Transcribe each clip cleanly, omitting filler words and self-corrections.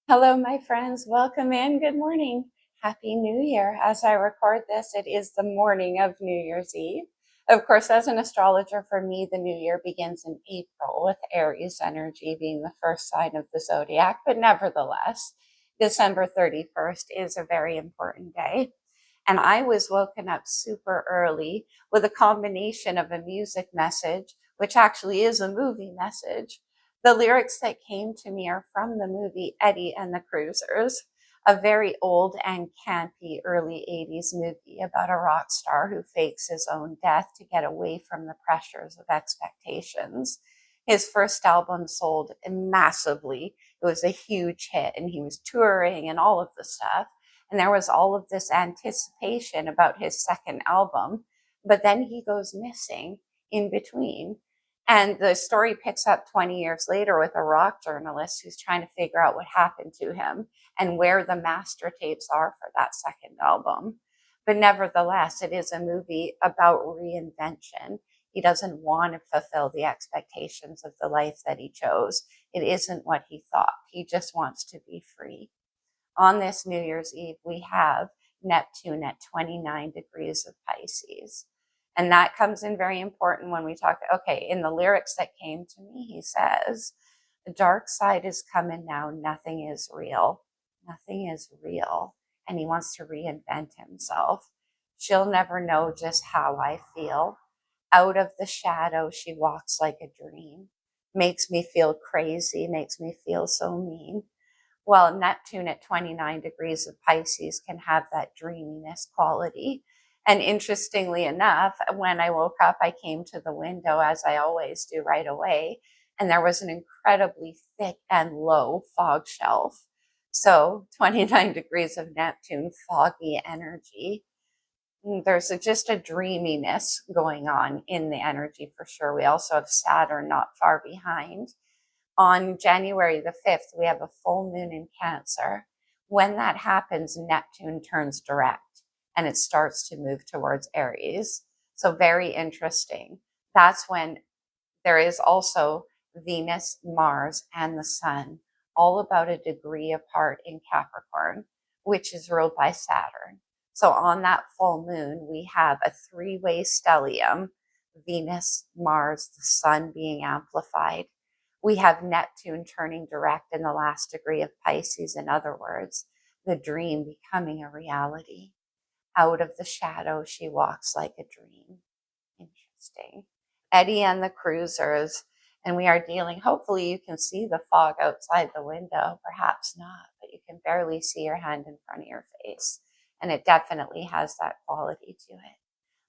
Hello, my friends. Welcome in. Good morning. Happy New Year. As I record this, it is the morning of New Year's Eve. Of course, as an astrologer, for me, the new year begins in April with Aries energy being the first sign of the zodiac. But nevertheless, December 31st is a very important day. And I was woken up super early with a combination of a music message, which actually is a movie message. The lyrics that came to me are from the movie Eddie and the Cruisers, a very old and campy early 80s movie about a rock star who fakes his own death to get away from the pressures of expectations. His first album sold massively. It was a huge hit, and he was touring and all of the stuff. And there was all of this anticipation about his second album, but then he goes missing in between. And the story picks up 20 years later with a rock journalist who's trying to figure out what happened to him and where the master tapes are for that second album. But nevertheless, it is a movie about reinvention. He doesn't want to fulfill the expectations of the life that he chose. It isn't what he thought. He just wants to be free. On this New Year's Eve, we have Neptune at 29 degrees of Pisces. And that comes in very important when we talk. Okay, in the lyrics that came to me, he says, the dark side is coming now. Nothing is real. Nothing is real. And he wants to reinvent himself. She'll never know just how I feel. Out of the shadow, she walks like a dream. Makes me feel crazy, makes me feel so mean. Well, Neptune at 29 degrees of Pisces can have that dreaminess quality. And interestingly enough, when I woke up, I came to the window, as I always do right away, and there was an incredibly thick and low fog shelf. So 29 degrees of Neptune, foggy energy. There's just a dreaminess going on in the energy for sure. We also have Saturn not far behind. On January the 5th, we have a full moon in Cancer. When that happens, Neptune turns direct and it starts to move towards Aries. So, very interesting. That's when there is also Venus, Mars, and the Sun, all about a degree apart in Capricorn, which is ruled by Saturn. So, on that full moon, we have a three-way stellium: Venus, Mars, the Sun being amplified. We have Neptune turning direct in the last degree of Pisces. In other words, the dream becoming a reality. Out of the shadow, she walks like a dream. Interesting. Eddie and the Cruisers. And we are dealing, hopefully, you can see the fog outside the window. Perhaps not, but you can barely see your hand in front of your face. And it definitely has that quality to it.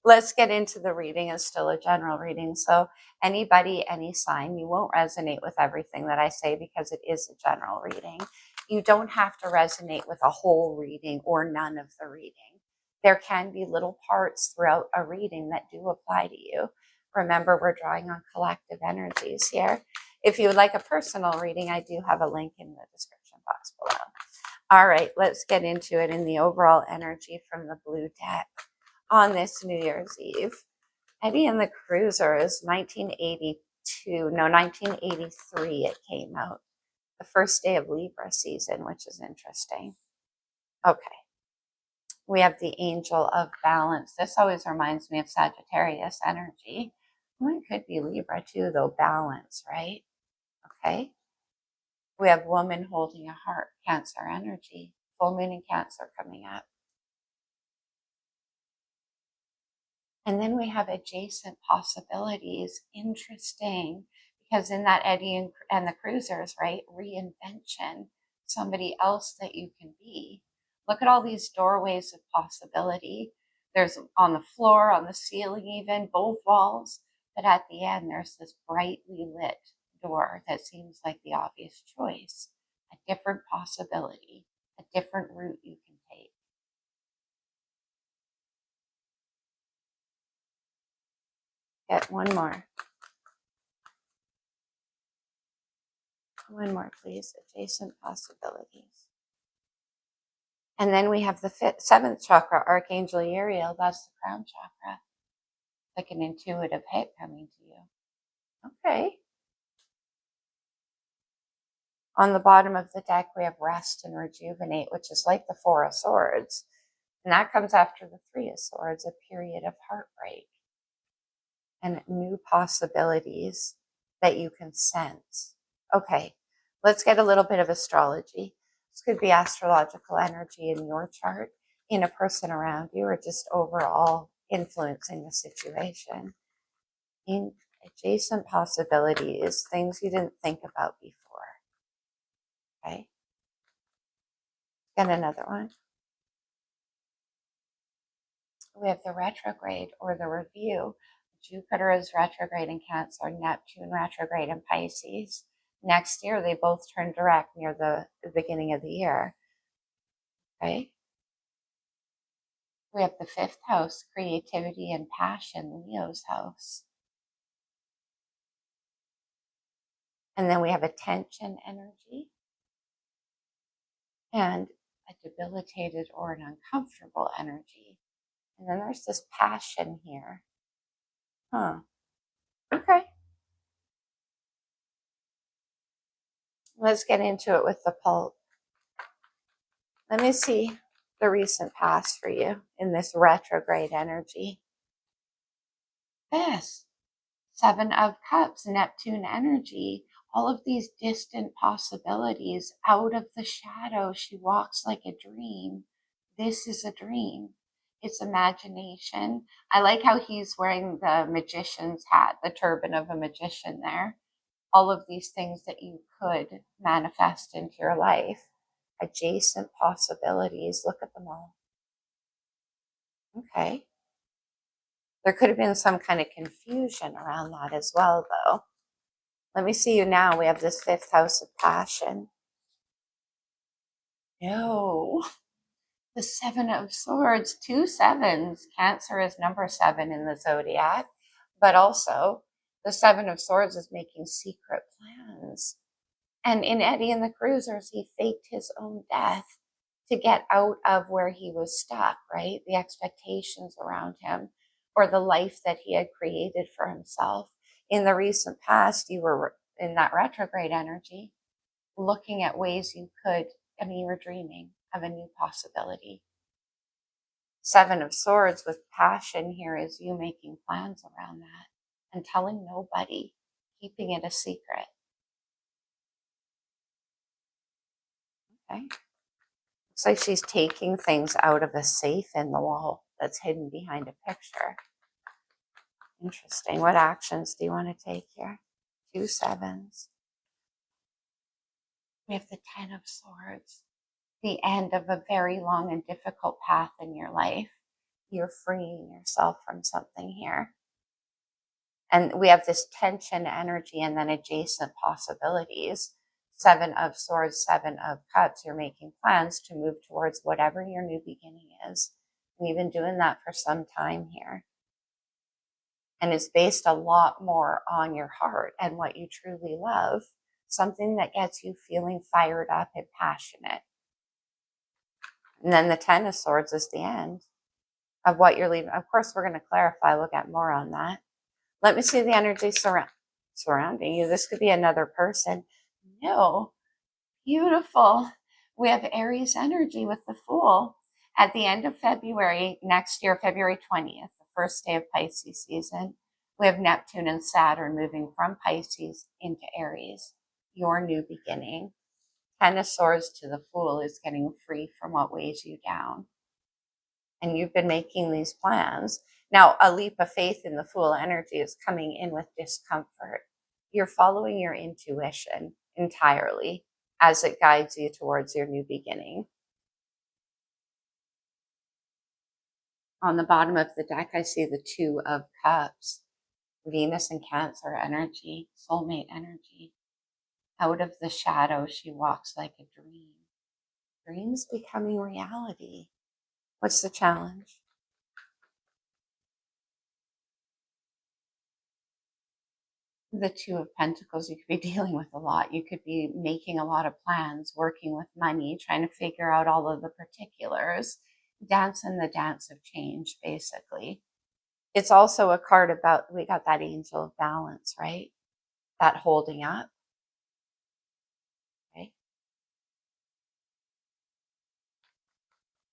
Let's get into the reading. It's still a general reading. So, anybody, any sign, you won't resonate with everything that I say because it is a general reading. You don't have to resonate with a whole reading or none of the reading. There can be little parts throughout a reading that do apply to you. Remember, we're drawing on collective energies here. If you would like a personal reading, I do have a link in the description box below. All right, let's get into it in the overall energy from the blue deck on this New Year's Eve. Eddie and the Cruisers, 1983 it came out. The first day of Libra season, which is interesting. Okay. We have the Angel of Balance. This always reminds me of Sagittarius energy. Well, it could be Libra too, though. Balance, right? Okay. We have Woman holding a heart, Cancer energy. Full moon in Cancer coming up. And then we have adjacent possibilities. Interesting. Because in that Eddie and the Cruisers, right? Reinvention. Somebody else that you can be. Look at all these doorways of possibility. There's on the floor, on the ceiling, even both walls. But at the end, there's this brightly lit door that seems like the obvious choice. A different possibility, a different route you can take. Get one more. One more, please. Adjacent possibilities. And then we have the seventh chakra, Archangel Uriel. That's the crown chakra. Like an intuitive hit coming to you. Okay. On the bottom of the deck, we have rest and rejuvenate, which is like the Four of Swords. And that comes after the Three of Swords, a period of heartbreak and new possibilities that you can sense. Okay, let's get a little bit of astrology. This could be astrological energy in your chart, in a person around you, or just overall influencing the situation. In adjacent possibilities, things you didn't think about before. Okay, get another one. We have the retrograde or the review. Jupiter is retrograde in Cancer, Neptune retrograde in Pisces. Next year, they both turn direct near the beginning of the year. Okay. We have the fifth house, creativity and passion, Leo's house. And then we have a tension energy and a debilitated or an uncomfortable energy. And then there's this passion here. Okay. Let's get into it with the pulse. Let me see the recent past for you in this retrograde energy. This Seven of Cups, Neptune energy, all of these distant possibilities out of the shadow. She walks like a dream. This is a dream. It's imagination. I like how he's wearing the magician's hat, the turban of a magician there. All of these things that you could manifest into your life. Adjacent possibilities. Look at them all. Okay. There could have been some kind of confusion around that as well, though. Let me see you now. We have this fifth house of passion. No. The Seven of Swords, 2 sevens. Cancer is number 7 in the zodiac. But also, the Seven of Swords is making secret plans. And in Eddie and the Cruisers, he faked his own death to get out of where he was stuck, right? The expectations around him or the life that he had created for himself. In the recent past, you were in that retrograde energy, looking at ways you could, you were dreaming of a new possibility. Seven of Swords with passion here is you making plans around that and telling nobody, keeping it a secret. Okay. Looks like she's taking things out of a safe in the wall that's hidden behind a picture. Interesting. What actions do you want to take here? 2 sevens. We have the 10 of Swords. The end of a very long and difficult path in your life. You're freeing yourself from something here. And we have this tension energy and then adjacent possibilities. 7 of Swords, 7 of Cups. You're making plans to move towards whatever your new beginning is. And you've been doing that for some time here. And it's based a lot more on your heart and what you truly love. Something that gets you feeling fired up and passionate. And then the 10 of Swords is the end of what you're leaving. Of course, we're going to clarify. We'll get more on that. Let me see the energy surrounding you. This could be another person. No. Beautiful. We have Aries energy with the Fool. At the end of February, next year, February 20th, the first day of Pisces season, we have Neptune and Saturn moving from Pisces into Aries, your new beginning. 10 of Swords to the Fool is getting free from what weighs you down. And you've been making these plans. Now, a leap of faith in the Fool energy is coming in with discomfort. You're following your intuition entirely as it guides you towards your new beginning. On the bottom of the deck, I see the 2 of Cups. Venus and Cancer energy, soulmate energy. Out of the shadow, she walks like a dream. Dreams becoming reality. What's the challenge? The 2 of Pentacles, you could be dealing with a lot. You could be making a lot of plans, working with money, trying to figure out all of the particulars, dancing the dance of change, basically. It's also a card about, we got that angel of balance, right? That holding up. Okay.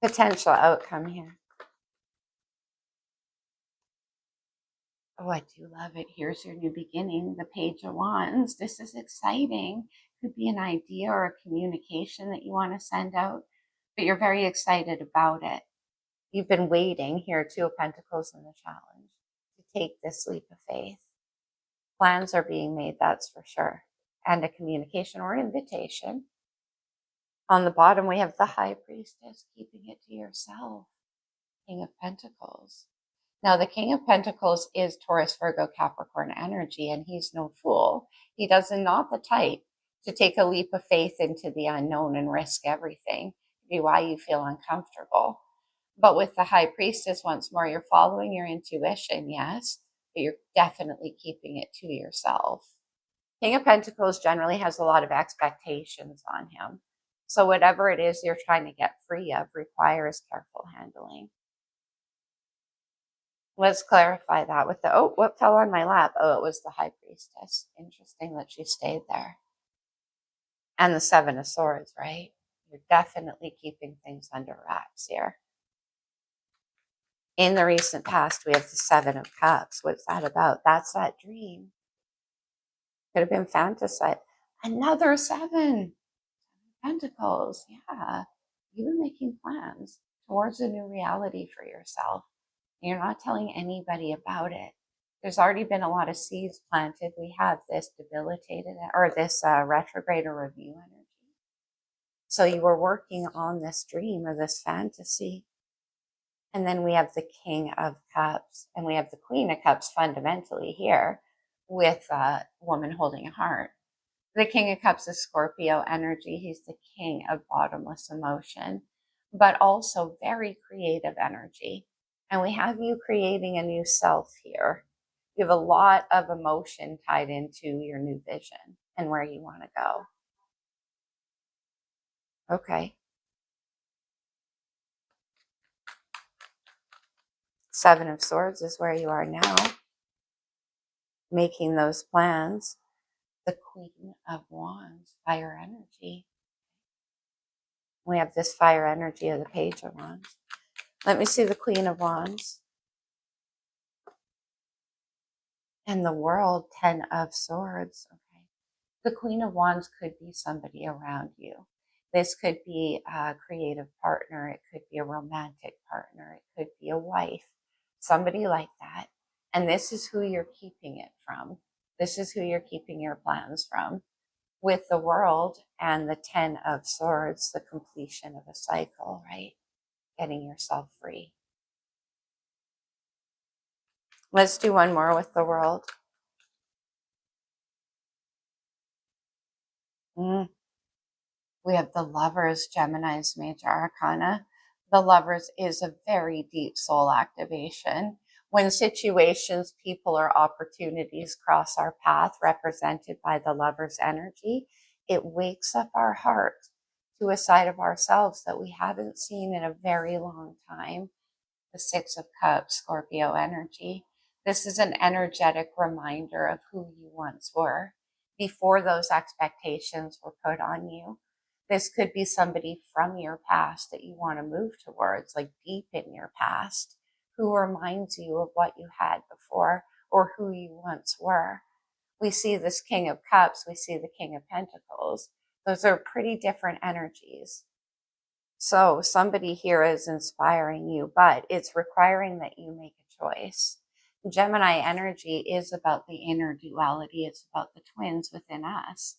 Potential outcome here. Oh, I do love it. Here's your new beginning, the Page of Wands. This is exciting. Could be an idea or a communication that you want to send out, but you're very excited about it. You've been waiting here, Two of Pentacles in the challenge, to take this leap of faith. Plans are being made, that's for sure. And a communication or invitation. On the bottom, we have the High Priestess, keeping it to yourself. King of Pentacles. Now, the King of Pentacles is Taurus, Virgo, Capricorn energy, and he's no fool. He does not the type to take a leap of faith into the unknown and risk everything. Be why you feel uncomfortable. But with the High Priestess, once more, you're following your intuition, yes, but you're definitely keeping it to yourself. King of Pentacles generally has a lot of expectations on him. So whatever it is you're trying to get free of requires careful handling. Let's clarify that with the, oh, what fell on my lap? Oh, it was the High Priestess. Interesting that she stayed there. And the Seven of Swords, right? You're definitely keeping things under wraps here. In the recent past, we have the Seven of Cups. What's that about? That's that dream. Could have been fantasy. Another Seven. Pentacles. Yeah. You've been making plans towards a new reality for yourself. You're not telling anybody about it. There's already been a lot of seeds planted. We have this debilitated or this retrograde or review energy. So you were working on this dream or this fantasy. And then we have the King of Cups and we have the Queen of Cups fundamentally here with a woman holding a heart. The King of Cups is Scorpio energy. He's the king of bottomless emotion, but also very creative energy. And we have you creating a new self here. You have a lot of emotion tied into your new vision and where you want to go. Okay. Seven of Swords is where you are now, making those plans. The Queen of Wands, fire energy. We have this fire energy of the Page of Wands. Let me see the Queen of Wands. And the World, Ten of Swords. Okay. The Queen of Wands could be somebody around you. This could be a creative partner. It could be a romantic partner. It could be a wife, somebody like that. And this is who you're keeping it from. This is who you're keeping your plans from. With the World and the Ten of Swords, the completion of a cycle, right? Getting yourself free. Let's do one more with the World. We have the Lovers, Gemini's major arcana. The Lovers is a very deep soul activation. When situations, people, or opportunities cross our path, represented by the Lover's energy, it wakes up our heart to a side of ourselves that we haven't seen in a very long time. The Six of Cups, Scorpio energy. This is an energetic reminder of who you once were before those expectations were put on you. This could be somebody from your past that you want to move towards, like deep in your past, who reminds you of what you had before or who you once were. We see this King of Cups, we see the King of Pentacles. Those are pretty different energies. So somebody here is inspiring you, but it's requiring that you make a choice. Gemini energy is about the inner duality. It's about the twins within us.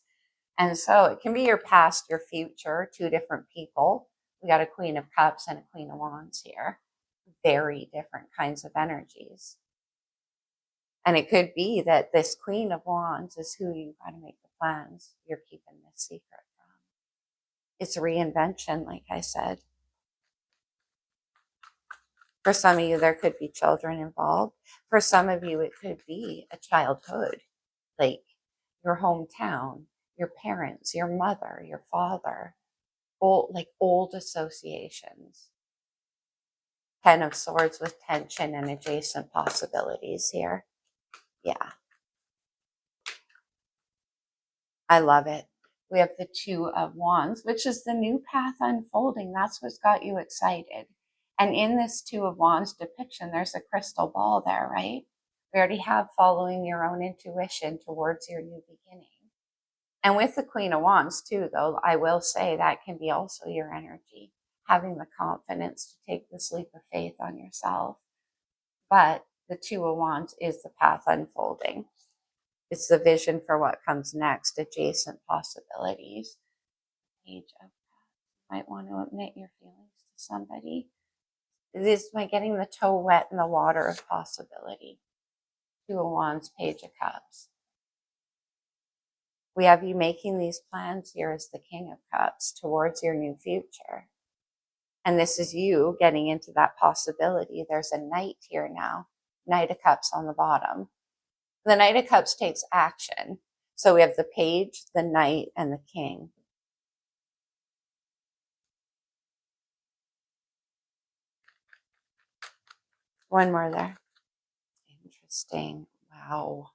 And so it can be your past, your future, two different people. We got a Queen of Cups and a Queen of Wands here. Very different kinds of energies. And it could be that this Queen of Wands is who you got to make the plans you're keeping this secret from. It's reinvention, like I said. For some of you, there could be children involved. For some of you, it could be a childhood, like your hometown, your parents, your mother, your father, old associations. Ten of Swords with tension and adjacent possibilities here. Yeah. I love it. We have the Two of Wands, which is the new path unfolding. That's what's got you excited. And in this Two of Wands depiction, there's a crystal ball there, right? We already have following your own intuition towards your new beginning. And with the Queen of Wands too, though, I will say that can be also your energy, having the confidence to take this leap of faith on yourself. But the Two of Wands is the path unfolding. It's the vision for what comes next, adjacent possibilities. Page of Cups. Might want to admit your feelings to somebody. This is my getting the toe wet in the water of possibility. Two of Wands, Page of Cups. We have you making these plans here as the King of Cups towards your new future. And this is you getting into that possibility. There's a Knight here now. Knight of Cups on the bottom. The Knight of Cups takes action. So we have the Page, the Knight, and the King. One more there. Interesting. Wow.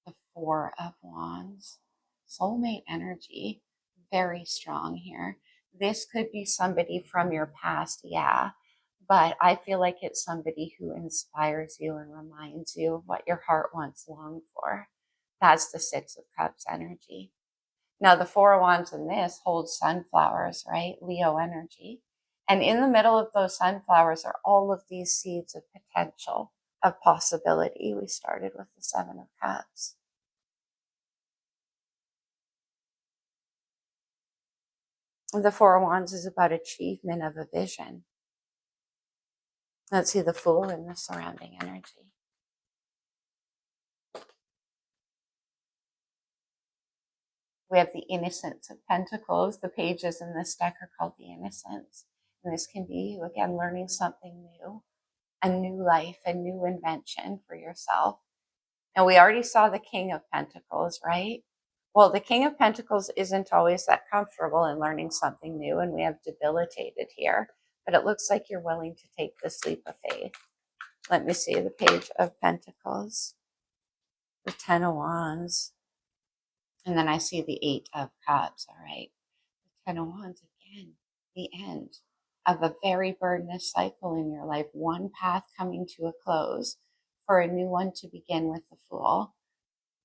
The Four of Wands. Soulmate energy. Very strong here. This could be somebody from your past, yeah. But I feel like it's somebody who inspires you and reminds you of what your heart once longed for. That's the Six of Cups energy. Now, the Four of Wands in this holds sunflowers, right? Leo energy. And in the middle of those sunflowers are all of these seeds of potential, of possibility. We started with the Seven of Cups. The Four of Wands is about achievement of a vision. Let's see the Fool in the surrounding energy. We have the Innocence of Pentacles. The pages in this deck are called the Innocence. And this can be you, again, learning something new, a new life, a new invention for yourself. And we already saw the King of Pentacles, right? Well, the King of Pentacles isn't always that comfortable in learning something new, and we have debilitated here. But it looks like you're willing to take this leap of faith. Let me see the Page of Pentacles, the Ten of Wands, and then I see the Eight of Cups, all right? The Ten of Wands again, the end of a very burdenous cycle in your life, one path coming to a close for a new one to begin with the Fool.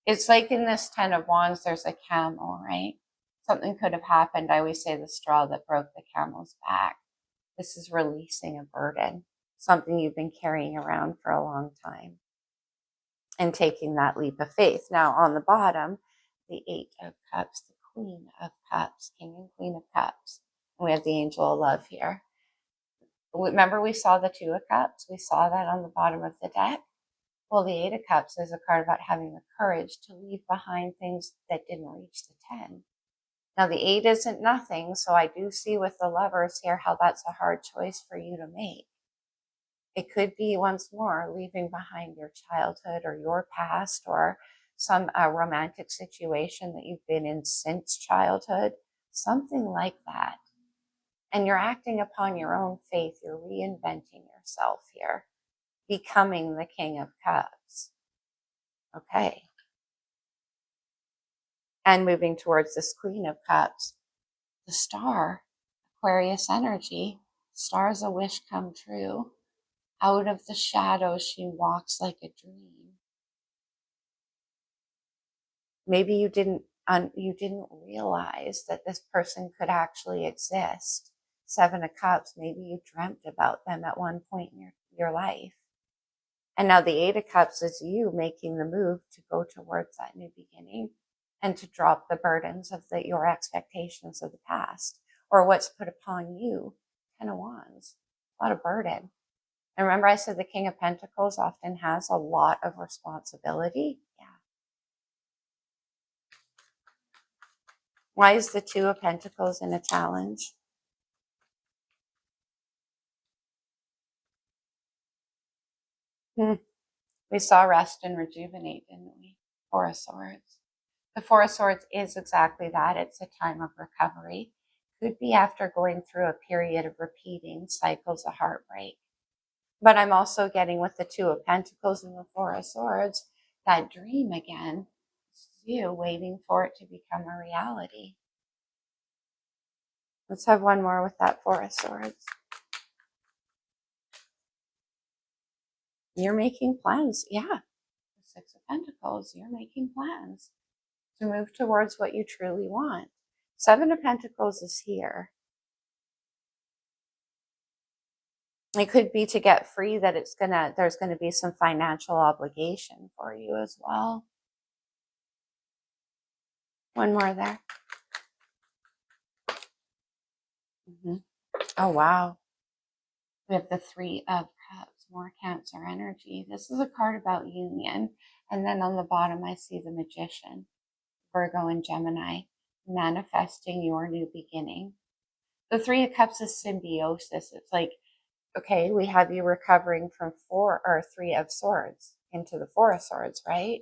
It's like in this Ten of Wands, there's a camel, right? Something could have happened. I always say the straw that broke the camel's back. This is releasing a burden, something you've been carrying around for a long time, and taking that leap of faith. Now, on the bottom, the Eight of Cups, the Queen of Cups, King and Queen of Cups. And we have the Angel of Love here. Remember we saw the Two of Cups? We saw that on the bottom of the deck. Well, the Eight of Cups is a card about having the courage to leave behind things that didn't reach the 10. Now, the 8 isn't nothing, so I do see with the Lovers here how that's a hard choice for you to make. It could be, once more, leaving behind your childhood or your past or some romantic situation that you've been in since childhood, something like that. And you're acting upon your own faith. You're reinventing yourself here, becoming the King of Cups. Okay. And moving towards this Queen of Cups, the Star, Aquarius energy. Star is a wish come true. Out of the shadows, she walks like a dream. Maybe you didn't realize that this person could actually exist. Seven of Cups, maybe you dreamt about them at one point in your life. And now the Eight of Cups is you making the move to go towards that new beginning and to drop the burdens of your expectations of the past or what's put upon you. Ten of Wands, a lot of burden. And remember I said the King of Pentacles often has a lot of responsibility. Yeah. Why is the Two of Pentacles in a challenge? We saw rest and rejuvenate, didn't we? Four of Swords. The Four of Swords is exactly that. It's a time of recovery. Could be after going through a period of repeating cycles of heartbreak. But I'm also getting with the Two of Pentacles and the Four of Swords, that dream again. This is you waiting for it to become a reality. Let's have one more with that Four of Swords. You're making plans. Yeah. The Six of Pentacles. You're making plans to move towards what you truly want. Seven of Pentacles is here. It could be to get free that there's gonna be some financial obligation for you as well. One more there. Oh, wow. We have the Three of Cups, more Cancer energy. This is a card about union. And then on the bottom, I see the Magician, Virgo and Gemini, manifesting your new beginning. The Three of Cups is symbiosis. It's like, okay, we have you recovering from Three of Swords into the Four of Swords, right?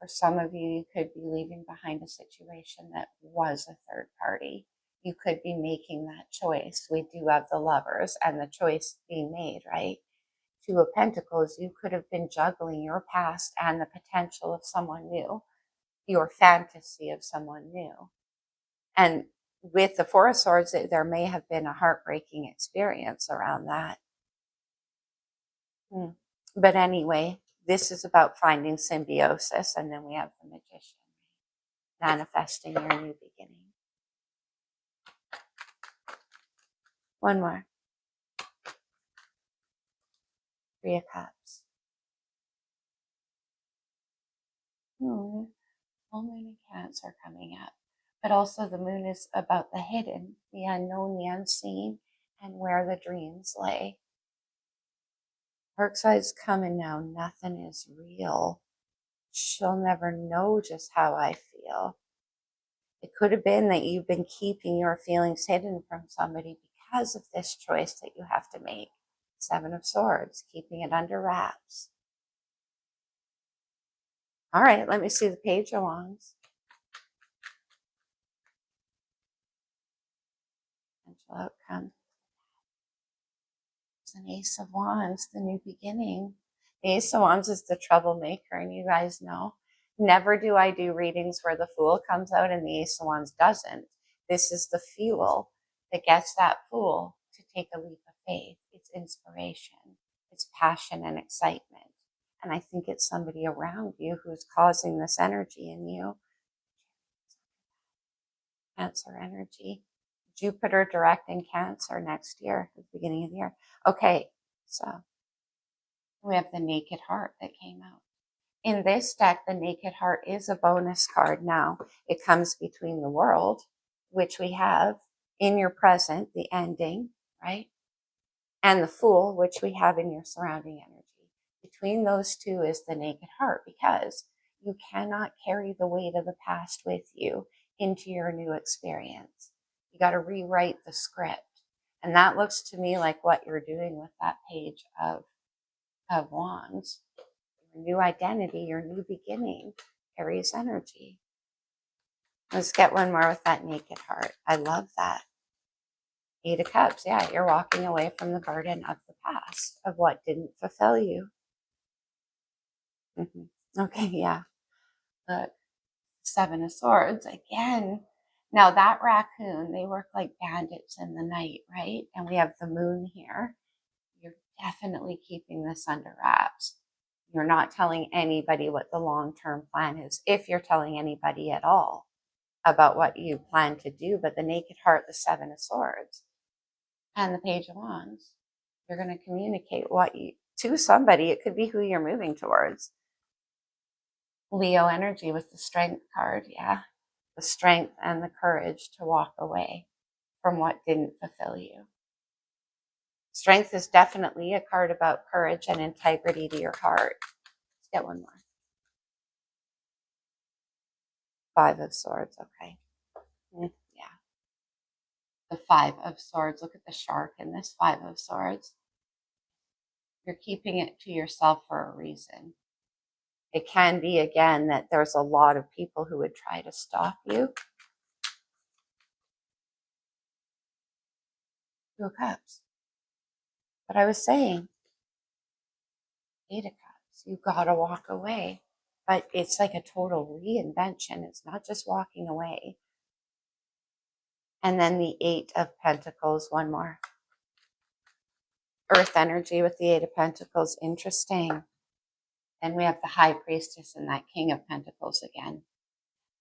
For some of you, you could be leaving behind a situation that was a third party. You could be making that choice. We do have the Lovers and the choice being made, right? Two of Pentacles, you could have been juggling your past and the potential of someone new, your fantasy of someone new. And with the Four of Swords, there may have been a heartbreaking experience around that. But anyway, this is about finding symbiosis. And then we have the Magician, manifesting your new beginning. One more. Three of Cups. Full moon and Cancer coming up. But also the moon is about the hidden, the unknown, the unseen, and where the dreams lay. Dark side's coming now. Nothing is real. She'll never know just how I feel. It could have been that you've been keeping your feelings hidden from somebody because of this choice that you have to make. Seven of Swords, keeping it under wraps. All right, let me see the Page of Wands. Potential outcome. It's an Ace of Wands, the new beginning. The Ace of Wands is the troublemaker, and you guys know, never do I do readings where the Fool comes out and the Ace of Wands doesn't. This is the fuel that gets that Fool to take a leap of faith. It's inspiration, it's passion and excitement. And I think it's somebody around you who's causing this energy in you. Cancer energy. Jupiter direct in Cancer next year, at the beginning of the year. Okay, so we have the Naked Heart that came out. In this deck, the Naked Heart is a bonus card now. It comes between the World, which we have in your present, the ending, right? And the Fool, which we have in your surrounding energy. Between those two is the Naked Heart, because you cannot carry the weight of the past with you into your new experience. You got to rewrite the script. And that looks to me like what you're doing with that Page of Wands. Your new identity, your new beginning carries energy. Let's get one more with that Naked Heart. I love that. Eight of Cups. Yeah, you're walking away from the burden of the past, of what didn't fulfill you. Okay, yeah. Look, Seven of Swords again. Now that raccoon, they work like bandits in the night, right? And we have the moon here. You're definitely keeping this under wraps. You're not telling anybody what the long-term plan is, if you're telling anybody at all about what you plan to do. But the Naked Heart, the Seven of Swords, and the Page of Wands, you're going to communicate to somebody. It could be who you're moving towards. Leo energy with the Strength card, yeah. The strength and the courage to walk away from what didn't fulfill you. Strength is definitely a card about courage and integrity to your heart. Let's get one more. Five of Swords, okay. Yeah. The Five of Swords, look at the shark in this Five of Swords. You're keeping it to yourself for a reason. It can be, again, that there's a lot of people who would try to stop you. Two of Cups. But I was saying, Eight of Cups. You gotta walk away. But it's like a total reinvention. It's not just walking away. And then the Eight of Pentacles, one more. Earth energy with the Eight of Pentacles, interesting. And we have the High Priestess and that King of Pentacles again.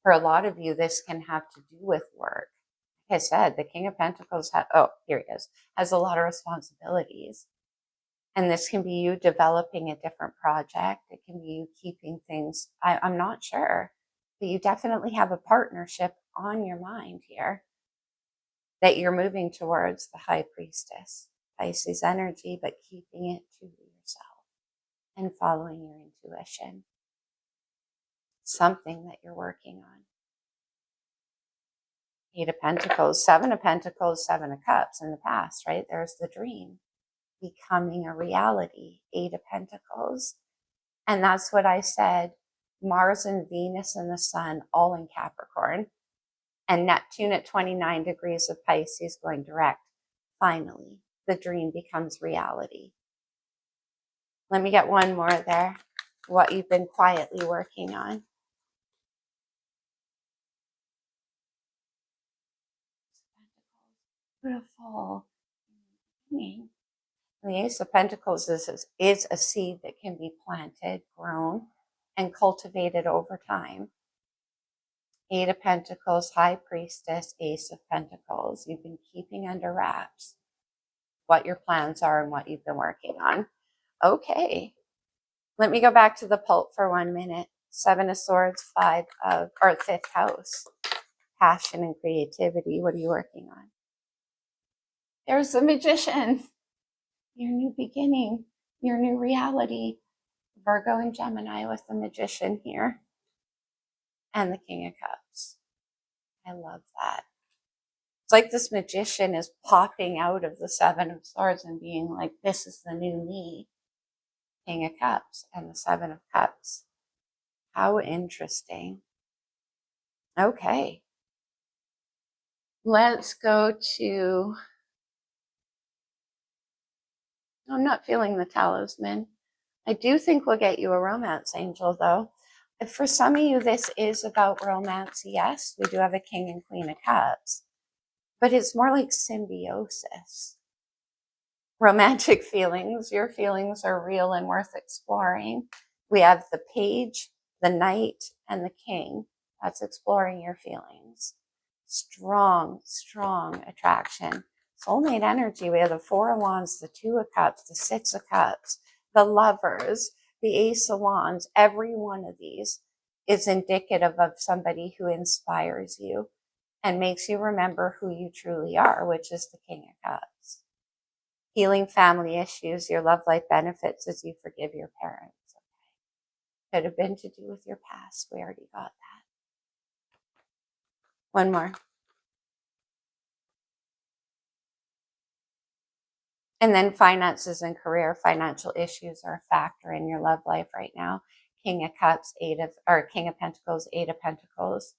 For a lot of you, this can have to do with work. Like I said, the King of Pentacles, here he is, has a lot of responsibilities. And this can be you developing a different project. It can be you keeping things, I'm not sure, but you definitely have a partnership on your mind here that you're moving towards the High Priestess, Pisces energy, but keeping it to yourself and following your intuition. Something that you're working on. Eight of Pentacles, Seven of Pentacles, Seven of Cups in the past, right? There's the dream becoming a reality. Eight of Pentacles. And that's what I said. Mars and Venus and the Sun all in Capricorn. And Neptune at 29 degrees of Pisces going direct. Finally, the dream becomes reality. Let me get one more there. What you've been quietly working on. Beautiful. The Ace of Pentacles is a seed that can be planted, grown, and cultivated over time. Eight of Pentacles, High Priestess, Ace of Pentacles. You've been keeping under wraps what your plans are and what you've been working on. Okay. Let me go back to the pulp for 1 minute. Seven of Swords, fifth house. Passion and creativity. What are you working on? There's the Magician. Your new beginning, your new reality. Virgo and Gemini with the Magician here. And the King of Cups. I love that. It's like this Magician is popping out of the Seven of Swords and being like, this is the new me. King of Cups and the Seven of Cups. How interesting. Okay. Let's go to, I'm not feeling the talisman. I do think we'll get you a romance angel though. For some of you, this is about romance. Yes, we do have a King and Queen of Cups, but it's more like symbiosis. Romantic feelings, your feelings are real and worth exploring. We have the Page, the Knight, and the King. That's exploring your feelings. Strong, strong attraction. Soulmate energy. We have the Four of Wands, the Two of Cups, the Six of Cups, the Lovers, the Ace of Wands. Every one of these is indicative of somebody who inspires you and makes you remember who you truly are, which is the King of Cups. Healing family issues, your love life benefits as you forgive your parents. Okay. Could have been to do with your past. We already got that. One more. And then finances and career, financial issues are a factor in your love life right now. King of Cups, King of Pentacles, Eight of Pentacles.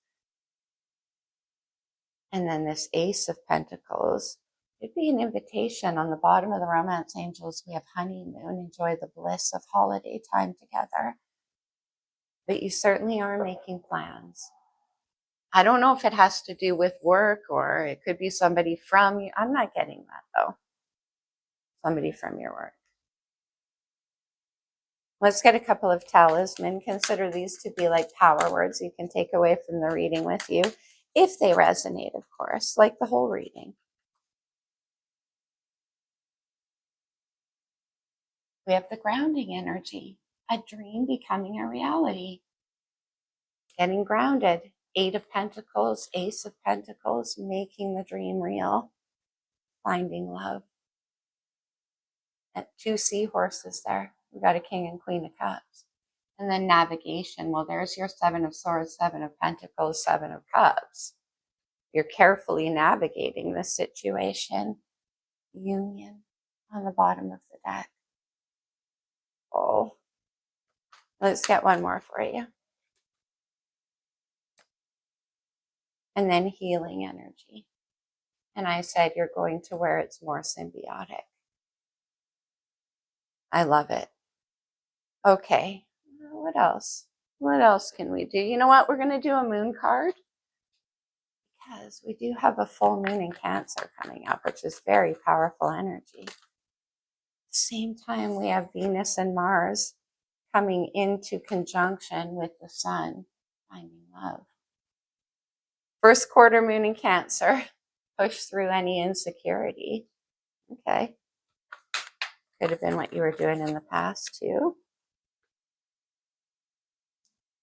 And then this Ace of Pentacles. It'd be an invitation on the bottom of the romance angels. We have honeymoon, enjoy the bliss of holiday time together. But you certainly are making plans. I don't know if it has to do with work or it could be somebody from you. I'm not getting that though. Somebody from your work. Let's get a couple of talisman. Consider these to be like power words you can take away from the reading with you. If they resonate, of course, like the whole reading. We have the grounding energy. A dream becoming a reality. Getting grounded. Eight of Pentacles, Ace of Pentacles, making the dream real. Finding love. And two seahorses there. We've got a King and Queen of Cups. And then navigation. Well, there's your Seven of Swords, Seven of Pentacles, Seven of Cups. You're carefully navigating the situation. Union on the bottom of the deck. Oh, let's get one more for you. And then healing energy. And I said you're going to where it's more symbiotic. I love it. Okay, what else? What else can we do? You know what? We're going to do a moon card Because we do have a full moon in Cancer coming up, which is very powerful energy. At the same time, we have Venus and Mars coming into conjunction with the Sun, finding love. First quarter moon in Cancer, push through any insecurity. Okay. Could have been what you were doing in the past too.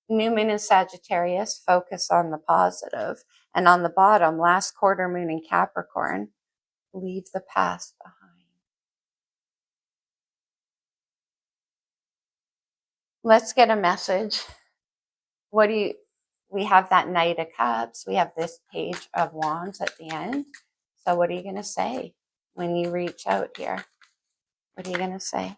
New moon in Sagittarius, focus on the positive. And on the bottom, last quarter moon in Capricorn, leave the past behind. Let's get a message. We have that Knight of Cups. We have this Page of Wands at the end. So what are you going to say when you reach out here? What are you going to say?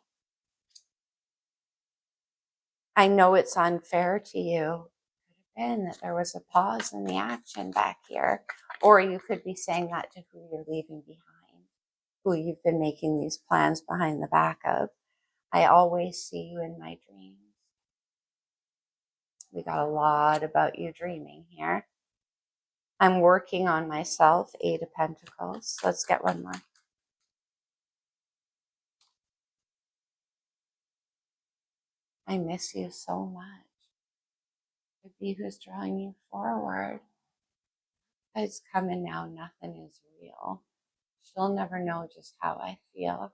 I know it's unfair to you. It could have been that there was a pause in the action back here. Or you could be saying that to who you're leaving behind, who you've been making these plans behind the back of. I always see you in my dreams. We got a lot about you dreaming here. I'm working on myself, 8 of Pentacles. Let's get one more. I miss you so much. Could be who's drawing you forward. It's coming now, nothing is real. She'll never know just how I feel.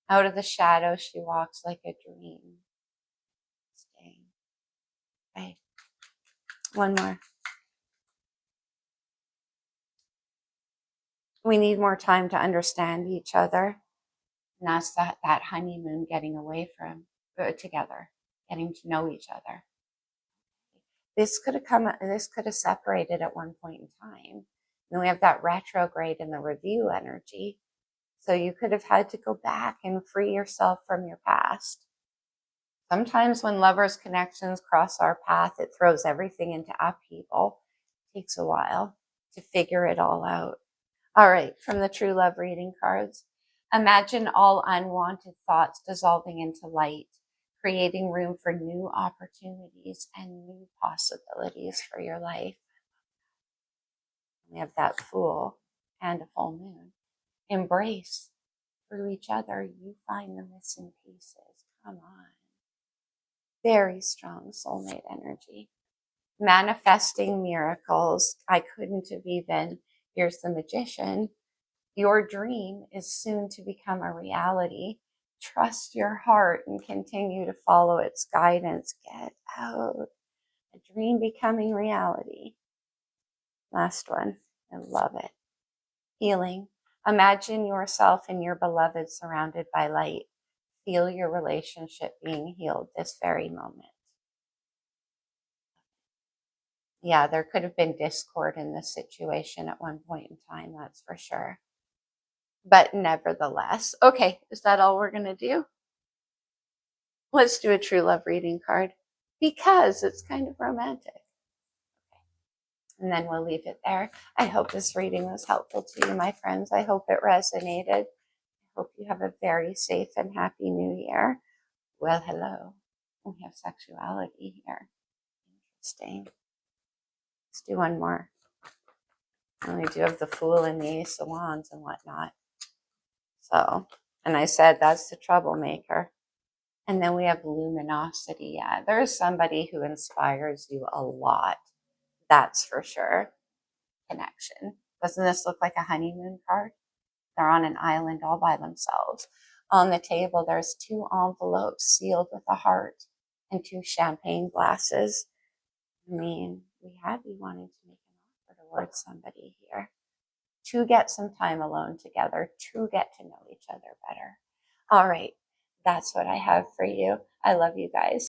Out of the shadow, she walks like a dream. Staying. Okay. One more. We need more time to understand each other. And that's that honeymoon getting away from together, getting to know each other. This could have separated at one point in time. And then we have that retrograde and the review energy. So you could have had to go back and free yourself from your past. Sometimes when lovers' connections cross our path, it throws everything into upheaval. It takes a while to figure it all out. All right, from the True Love reading cards. Imagine all unwanted thoughts dissolving into light, creating room for new opportunities and new possibilities for your life. We have that Fool and a full moon. Embrace through each other. You find the missing pieces. Come on. Very strong soulmate energy. Manifesting miracles. I couldn't have even, here's the Magician. Your dream is soon to become a reality. Trust your heart and continue to follow its guidance. Get out. A dream becoming reality. Last one. I love it. Healing. Imagine yourself and your beloved surrounded by light. Feel your relationship being healed this very moment. Yeah, there could have been discord in this situation at one point in time, that's for sure. But nevertheless, okay, is that all we're going to do? Let's do a True Love reading card because it's kind of romantic. And then we'll leave it there. I hope this reading was helpful to you, my friends. I hope it resonated. I hope you have a very safe and happy new year. Well, hello. We have sexuality here. Interesting. Let's do one more. And we do have the Fool and the Ace of Wands and whatnot. So, and I said that's the troublemaker. And then we have luminosity. Yeah, there's somebody who inspires you a lot. That's for sure. Connection. Doesn't this look like a honeymoon card? They're on an island all by themselves. On the table, there's 2 envelopes sealed with a heart and 2 champagne glasses. I mean, we had be wanting to make an offer towards somebody here. To get some time alone together, to get to know each other better. All right, that's what I have for you. I love you guys.